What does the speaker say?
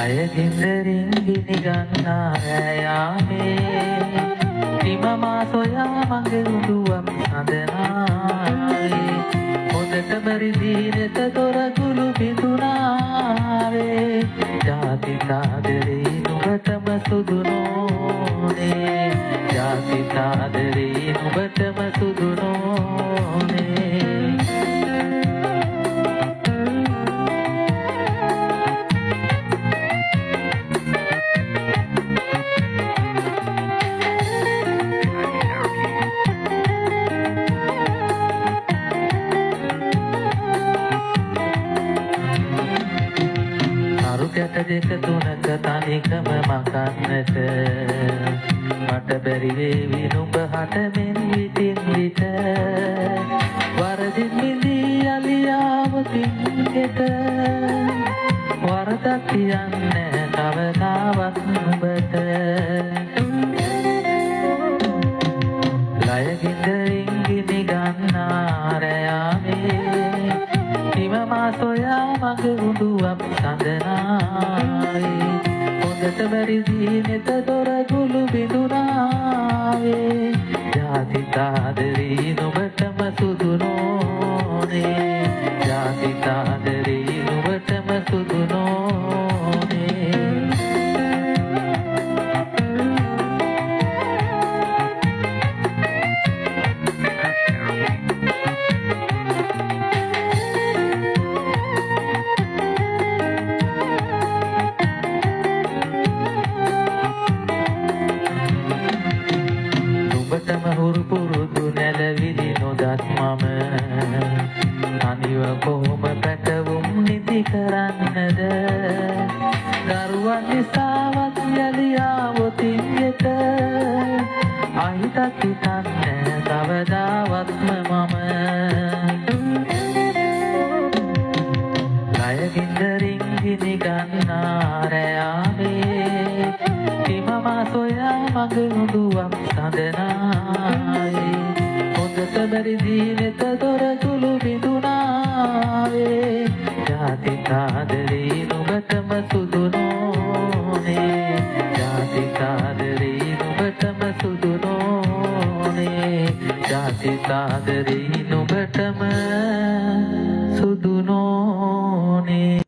ලයකින්දරින් ගිනි ගන්නා රෑයාමේ නිමමා සොයා මගේ උඩුවම් සඳනාවේ හොඳට බරිදී නෙත දොරගුළු බිඳුනාවේ ජාති සාදරේ නුඹටම සුදු නෝනේ ජාති සාදරේ නුඹටම සුදු නෝනේ යට දෙක තුනක තනිකම මකන්නට මට බැරි වේවි නුඹ හටමින් විටින් විට වරදින් මිදී අලියාවතින් ගෙට වරදක් කියන්නේ කවදාවත් නුඹට ලයකින්දරින් ගිනි ගන්නා රෑයාමේ නිමමා සොයා මගේ උඩුවම් සඳනාවේ හොඳට බැරිදී නෙත දොරගුළු බිඳුනාවේ ජාති සාදරේ නුඹටම සුදු නෝනේ ජාති සාදරේ නුඹටම සුදු නෝනේ ඔබටම හුරු පුරුදු නැලවිලි නොදත් මම අනිව කොහොම පැටවුම් නිදි කරන්නද දරුවන් නිසාවත් යලියාවොතින් යට අහිතක් හිතන්නේ කවදාවත්ම මම ලයකින්දරින් ගිනි ගන්නා රෑයාමේ නිමමා සොයා මගේ උඩුවම් සඳනාවේ හොඳට බැරිදී නෙත දොරගුළු බිඳුනාවේ ජාති සාදරේ නුඹටම සුදු නෝනේ ජාති සාදරේ නුඹටම සුදු නෝනේ ජාති සාදරේ නුඹටම